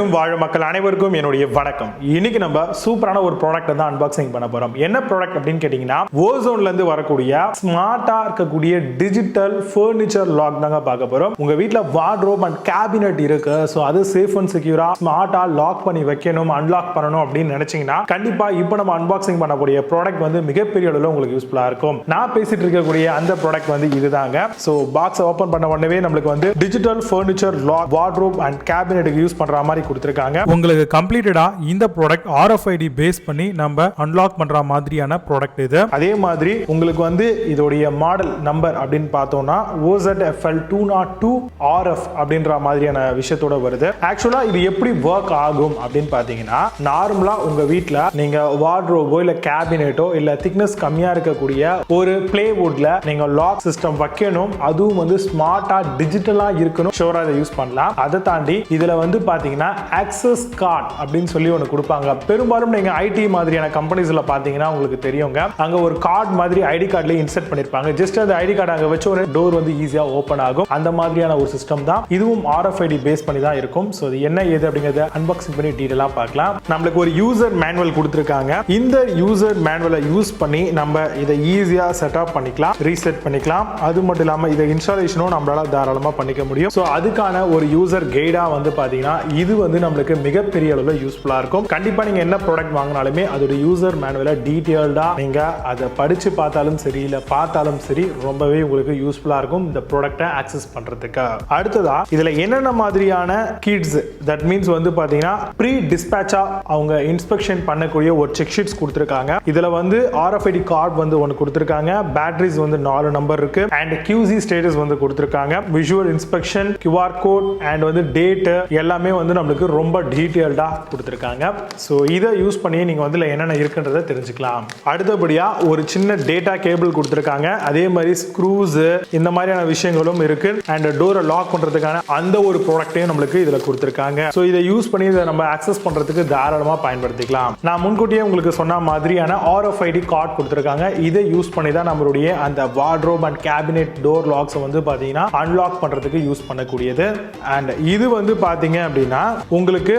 உலகெங்கும் வாழும் மக்கள் அனைவருக்கும் என்னுடைய வணக்கம். இன்னைக்கு நம்ம சூப்பரான ஒரு ப்ராடக்ட் தான் அன்பாக்சிங் பண்ண போறோம். என்ன ப்ராடக்ட் அப்படின்னு கேட்டீங்கன்னா, ஓசோன்ல இருந்து வரக்கூடிய ஸ்மார்ட்டா இருக்கக்கூடிய டிஜிட்டல் ஃபர்னிச்சர் லாக் தாங்க பார்க்க போறோம். உங்க வீட்ல வார்ட்ரோப் அண்ட் கேபினெட் இருக்கு, சோ அது சேஃப் அண்ட் செக்யூரா ஸ்மார்ட்டா லாக் பண்ணி வைக்கணும், அன்லாக் பண்ணணும் அப்படின்னு நினைச்சீங்கன்னா கண்டிப்பா இப்போ நம்ம அன்பாக்சிங் பண்ணக்கூடிய ப்ராடக்ட் வந்து மிகப்பெரிய அளவில் உங்களுக்கு யூஸ்ஃபுல்லா இருக்கும். நான் பேசிட்டு இருக்கக்கூடிய அந்த ப்ராடக்ட் வந்து இதுதாங்க. சோ பாக்ஸ் ஓபன் பண்ண உடனே நம்மளுக்கு வந்து digital furniture lock wardrobe and கேபினெட்டுக்கு யூஸ் பண்ற மாதிரி கொடுத்திருக்காங்க. உங்களுக்கு கம்ப்ளீட்டடா இந்த ப்ராடக்ட் RFID பேஸ் பண்ணி நம்ம அன்லாக் பண்ற மாதிரியான ப்ராடக்ட் இது. அதே மாதிரி உங்களுக்கு வந்து இதோடைய மாடல் நம்பர் அப்படின்னு பார்த்தோம்னா OZFL202 RF அப்படின்ற மாதிரியான விஷயத்தோட வருது. ஆக்சுவலா இது எப்படி ஒர்க் ஆகும் அப்படின்னு பாத்தீங்கன்னா, நார்மலா உங்க வீட்ல நீங்க வார்ட்ரோபோ இல்ல கேபினெட்டோ இல்ல திக்னஸ் கம்மியா இருக்கக்கூடிய ஒரு பிளேவுட்ல நீங்க லாக் சிஸ்டம் வைக்கணும், அதுவும் வந்து ஸ்மார்ட்டா டிஜிட்டலா இருக்கணும், ஷோரா இதை யூஸ் பண்ணலாம். அதை தாண்டி இதுல வந்து பாத்தீங்கன்னா ஆக்சஸ் கார்டு அப்படின்னு சொல்லி ஒன்று கொடுப்பாங்க. பெரும்பாலும் நீங்க ஐடி மாதிரியான கம்பெனிஸ்ல பாத்தீங்கன்னா உங்களுக்கு தெரியுங்க, அங்க ஒரு கார்டு மாதிரி ஐடி கார்டுல இன்செர்ட் பண்ணிருப்பாங்க. ஜஸ்ட் அந்த ஐடி கார்டு அங்க வச்சு ஒரு டோர் வந்து ஈஸியா ஓபன் ஆகும். அந்த மாதிரியான ஒரு சிஸ்டம் தான் இதுவும். RFID பேஸ் பண்ணி தான் இருக்கும். சோ இது என்ன ஏது அப்படிங்கறத அன்பாக்சிங் பண்ணி டீடைலா பார்க்கலாம். நம்மளுக்கு ஒரு யூசர் மேனுவல் கொடுத்திருக்காங்க. இந்த யூசர் மேனுவலை யூஸ் பண்ணி நம்ம இதை ஈஸியா செட்டப் பண்ணிக்கலாம், ரீசெட் பண்ணிக்கலாம். அது மட்டும் இல்லாம இதை இன்ஸ்டாலேஷனும் நம்மளால தாராளமா பண்ணிக்க முடியும். சோ அதுக்கான ஒரு யூசர் கைடா வந்து பாத்தீங்கன்னா இது வந்து நம்மளுக்கு மிகப்பெரிய அளவில் யூஸ்ஃபுல்லா இருக்கும். கண்டிப்பா நீங்க என்ன ப்ராடக்ட் வாங்கினாலுமே அதோட யூசர் மேனுவலை டீடைல்டா நீங்க அதை படிச்சு பார்த்தாலும் சரி இல்ல பார்த்தாலும் சரி ரொம்பவே உங்களுக்கு யூஸ்ஃபுல்லா இருக்கும் இந்த ப்ராடக்ட்டை ஆக்சஸ் பண்றதுக்கு. அடுத்ததா இதுல என்னென்ன மாதிரியான கிட்ஸ் தட் மீன்ஸ் வந்து பாத்தீங்கன்னா ப்ரீ டிஸ்பேச்சா அவங்க இன்ஸ்பெக்ஷன் பண்ணக்கூடிய ஒரு செக் ஷீட்ஸ் கொடுத்திருக்காங்க. இதுல வந்து RFID கார்டு வந்து ஒன்னு கொடுத்திருக்காங்க. பேட்டரிஸ் வந்து 4 நம்பர் இருக்கு அண்ட் QC ஸ்டேட்டஸ் வந்து கொடுத்திருக்காங்க. Visual inspection, QR code and வந்து டேட் எல்லாமே வந்து நம்மளுக்கு ரொம்ப டீடைல்டா கொடுத்திருக்காங்க. சோ இதை யூஸ் பண்ணி நீங்க வந்து என்னென்ன இருக்குன்றதை தெரிஞ்சுக்கலாம். அடுத்தபடியா ஒரு சின்ன டேட்டா கேபிள் கொடுத்திருக்காங்க. அதே மாதிரி ஸ்க்ரூஸ் இந்த மாதிரியான விஷயங்களும் இருக்கு அண்ட் டோரை லாக் பண்றதுக்கான அந்த ஒரு ப்ராடக்ட்டையும் நம்மளுக்கு இதுல கொடுத்திருக்காங்க. சோ இதை யூஸ் பண்ணி இதை நம்ம ஆக்சஸ் பண்றதுக்கு தாராளமா பயன்படுத்திக்கலாம். நான் முன்கூட்டியே உங்களுக்கு சொன்ன மாதிரியான RFID கார்டு கொடுத்திருக்காங்க. இதை யூஸ் பண்ணி தான் நம்மளுடைய அந்த wardrobe and cabinet door locks வந்து பாத்தீங்கன்னா அன்லாக் பண்றதுக்கு யூஸ் பண்ணக்கூடியது. அண்ட் இது வந்து பாத்தீங்க அப்படின்னா உங்களுக்கு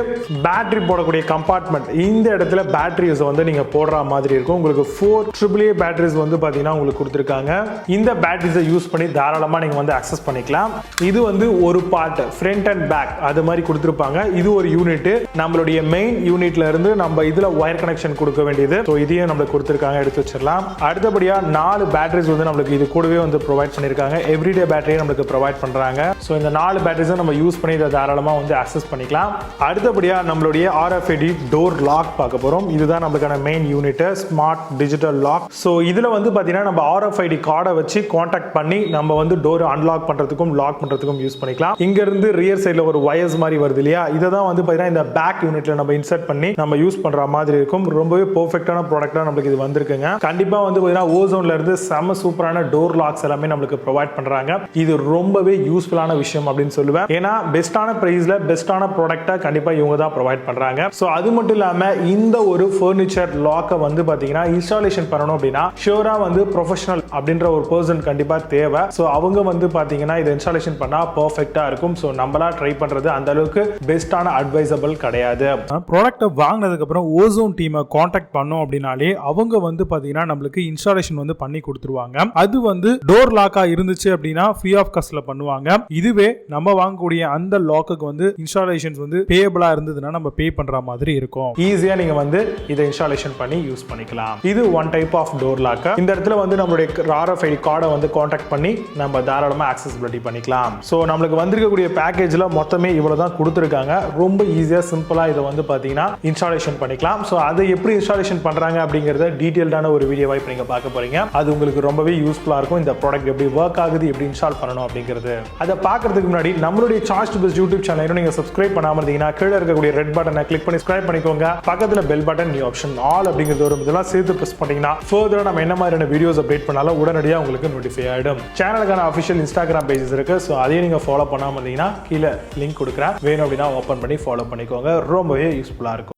பேட்டரி போடக்கூடிய கம்பார்ட்மெண்ட், இந்த இடத்துல பேட்டரிஸ் வந்து நீங்க போடுற மாதிரி இருக்கும். உங்களுக்கு 4 AAA பேட்டரிஸ் வந்து பாத்தீங்கன்னா உங்களுக்கு கொடுத்திருக்காங்க. இந்த பேட்டரிஸை யூஸ் பண்ணி தாராளமா நீங்க வந்து அக்சஸ் பண்ணிக்கலாம். இது வந்து ஒரு பார்ட் ஃப்ரண்ட் அண்ட் பேக் அது மாதிரி கொடுத்திருப்பாங்க. இது ஒரு யூனிட். நம்மளுடைய மெயின் யூனிட்ல இருந்து நம்ம இதுல வயர் கனெக்ஷன் கொடுக்க வேண்டியது. சோ இதையும் நம்மளுக்கு கொடுத்திருக்காங்க, எடுத்து வச்சிடலாம். அடுத்தபடியா 4 பேட்டரிஸ் வந்து நம்மளுக்கு இது கூடவே வந்து ப்ரொவைட் பண்ணிருக்காங்க. எவ்ரிடே பேட்டரியை நம்மளுக்கு ப்ரொவைட் பண்றாங்க. சோ இந்த 4 பேட்டரிஸை நம்ம யூஸ் பண்ணி இதை தாராளமா வந்து அக்சஸ் பண்ணிக்கலாம். அடுத்தபடியா நம்மளுடைய RFID டோர் லாக் பார்க்க போறோம். இதுதான் நம்மளுக்கான main unit, smart digital lock. So இதுல வந்து பாத்தீங்கன்னா நம்ம RFID கார்டை வச்சு கான்டாக்ட் பண்ணி நம்ம வந்து டோர் அன்லாக் பண்றதுக்கும் லாக் பண்றதுக்கும் யூஸ் பண்ணிக்கலாம். இங்க இருந்து ரியர் சைடுல ஒரு வயர்ஸ் மாதிரி வருது இல்லையா, இதை தான் வந்து பாத்தீங்கன்னா இந்த பேக் யூனிட்ல நம்ம இன்சர்ட் பண்ணி நம்ம யூஸ் பண்ற மாதிரி இருக்கும். ரொம்பவே பெர்ஃபெக்ட்டான ப்ராடக்ட்டா நம்மளுக்கு இது வந்திருக்குங்க. கண்டிப்பா வந்து பாத்தீங்கன்னா ஓசோன்ல இருந்து செம சூப்பரான டோர் லாக்ஸ் எல்லாமே நம்மளுக்கு ப்ரொவைட் பண்றாங்க. இது ரொம்பவே யூஸ்ஃபுல்லான விஷயம் அப்படின்னு சொல்லுவேன். ஏன்னா பெஸ்டான பிரைஸ்ல பெஸ்டான ப்ராடக்ட்டா கண்டிப்பா இவங்க தான் ப்ரொவைட் பண்றாங்க. சோ அது மட்டும் இல்லாம இந்த ஒரு ஃபர்னிச்சர் லாக்கை வந்து பாத்தீங்கன்னா இன்ஸ்டாலேஷன் பண்ணணும் அப்படின்னா ஷூரா வந்து ப்ரொஃபஷனல் அப்படின்ற ஒரு பர்சன் கண்டிப்பா தேவை. சோ அவங்க வந்து பாத்தீங்கன்னா இதை இன்ஸ்டாலேஷன் பண்ணா பெர்ஃபெக்ட்டா இருக்கும். சோ நம்மளா ட்ரை பண்றது அந்த அளவுக்கு பெஸ்டான அட்வைசபிள் கிடையாது. ப்ராடக்ட்டை வாங்கினதுக்கு அப்புறம் ஓசோன் டீமை கான்டாக்ட் பண்ணோம் அப்படினாலே அவங்க வந்து பாத்தீங்கன்னா நம்மளுக்கு இன்ஸ்டாலேஷன் வந்து பண்ணி கொடுத்துருவாங்க. அது வந்து டோர் லாக்கா இருந்துச்சு அப்படின்னா ஃப்ரீ ஆஃப் காஸ்ட்ல பண்ணுவாங்க. இதுவே நம்ம வாங்கக்கூடிய அந்த லாக்குக்கு வந்து இன்ஸ்டாலேஷன்ஸ் வந்து பேயபிளா இருந்ததுன்னா நம்ம பே பண்ற மாதிரி இருக்கும். ஈஸியா நீங்க வந்து இதை இன்ஸ்டாலேஷன் பண்ணி யூஸ் பண்ணிக்கலாம். இது one type of door lock. இந்த இடத்துல வந்து நம்மளுடைய RFID கார்டை வந்து கான்டாக்ட் பண்ணி நம்ம தாராளமா ஆக்சஸபிலிட்டி பண்ணிக்கலாம். சோ நம்மளுக்கு வந்திருக்கக்கூடிய பேக்கேஜ்ல மொத்தமே இவ்வளவு தான் கொடுத்திருக்காங்க. ரொம்ப ஈஸியா சிம்பிளா இதை வந்து பாத்தீங்கன்னா இன்ஸ்டாலேஷன் பண்ணிக்கலாம். சோ அதை எப்படி இன்ஸ்டாலேஷன் பண்றாங்க அப்படிங்கறத டீடைல்டான ஒரு வீடியோவை இப்ப நீங்க பார்க்க போறீங்க. அது உங்களுக்கு ரொம்பவே யூஸ்ஃபுல்லா இருக்கும். இந்த ப்ராடக்ட் எப்படி ஒர்க் ஆகுது, எப்படி இன்ஸ்டால் பண்ணணும் அப்படிங்கிறது. அதை பார்க்கிறதுக்கு முன்னாடி நம்மளுடைய சார்ஜ் டு பெஸ்ட் யூடியூப் சேனலை நீங்க சப்ஸ்கிரைப் பண்ணாம இருந்தீங்கன்னா கீழே இருக்கக்கூடிய ரெட் பட்டனை கிளிக் பண்ணி சப்ஸ்கிரைப் பண்ணிக்கோங்க. பக்கத்துல bell button, new option, all அப்படிங்கிறது வரும். இதெல்லாம் சேர்த்து பிரஸ் பண்ணீங்கன்னா ஃபர்தரா நம்ம என்ன மாதிரியான வீடியோஸ் அப்டேட் பண்ணாலும் உடனடியாக உங்களுக்கு நோட்டிஃபை ஆயிடும். சேனலுக்கான அஃபிஷியல் இன்ஸ்டாகிராம் பேஜஸ் இருக்கு. ஸோ அதையும் நீங்க ஃபாலோ பண்ணாம இருந்தீங்கன்னா கீழே லிங்க் கொடுக்குறேன், வேணும் அப்படின்னா ஓப்பன் பண்ணி ஃபாலோ பண்ணிக்கோங்க. ரொம்பவே யூஸ்ஃபுல்லா இருக்கும்.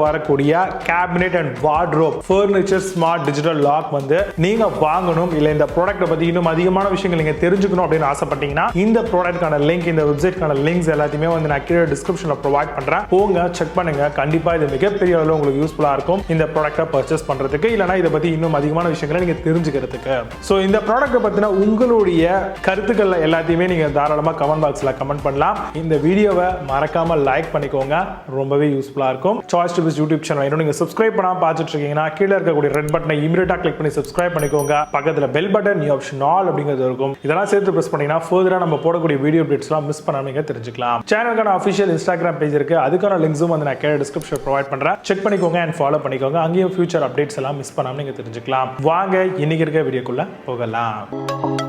வரக்கூடிய cabinet and wardrobe furniture smart digital lock வந்து நீங்க வாங்கணும் இல்ல இந்த ப்ராடக்ட்டை பத்தி இன்னும் அதிகமான விஷயங்கள் நீங்க தெரிஞ்சுக்கணும் அப்படின்னு ஆசைப்பட்டீங்கன்னா இந்த ப்ராடக்ட்கான லிங்க் இந்த வெப்சைட்கான லிங்க்ஸ் எல்லாத்தையுமே வந்து நான் கீழே டிஸ்கிரிப்ஷன்ல ப்ரொவைட் பண்றேன். போங்க செக் பண்ணுங்க. கண்டிப்பா இது மிகப்பெரிய அளவில் உங்களுக்கு யூஸ்ஃபுல்லா இருக்கும் இந்த ப்ராடக்ட்டை பர்ச்சேஸ் பண்றதுக்கு இல்லனா இதை பத்தி இன்னும் அதிகமான விஷயங்களை நீங்க தெரிஞ்சுக்கிறதுக்கு. சோ இந்த ப்ராடக்ட்டை பத்தின உங்களுடைய கருத்துக்கள் எல்லாத்தையுமே நீங்க தாராளமா கமெண்ட் பாக்ஸ்ல கமெண்ட் பண்ணலாம். இந்த வீடியோவை மறக்காம லைக் பண்ணிக்கோங்க. ரொம்பவே யூஸ்ஃபுல்லா இருக்கும். சாய்ஸ் டு பிஸ் யூடியூப் சேனல் இன்னும் நீங்க சப்ஸ்கிரைப் பண்ணாம பார்த்துட்டு இருக்கீங்கன்னா கீழே இருக்கக்கூடிய ரெட் பட்டனை இமிடியேட்டா கிளிக் பண்ணி சப்ஸ்கிரைப் பண்ணிக்கோங்க. பக்கத்துல bell button new option all அப்படிங்கிறது இருக்கும். இதெல்லாம் சேர்த்து பிரஸ் பண்ணீங்கன்னா ஃபர்தரா நம்ம போடக்கூடிய வீடியோ அப்டேட்ஸ்லாம் மிஸ் பண்ணாம நீங்க தெரிஞ்சுக்கலாம். சேனலுக்கான அஃபிஷியல் இன்ஸ்டாகிராம் பேஜ் இருக்கு. அதுக்கான லிங்க்ஸும் வந்து நான் கீழே டிஸ்கிரிப்ஷன் ப்ரொவைட் பண்றேன். செக் பண்ணிக்கோங்க அண்ட் ஃபாலோ பண்ணிக்கோங்க. அங்கேயும் ஃபியூச்சர் அப்டேட்ஸ் எல்லாம் மிஸ் பண்ணாம நீங்க தெரிஞ்சுக்கலாம். வாங்க இன்னைக்கு இருக்க வீடியோக்குள்ள போகலாம்.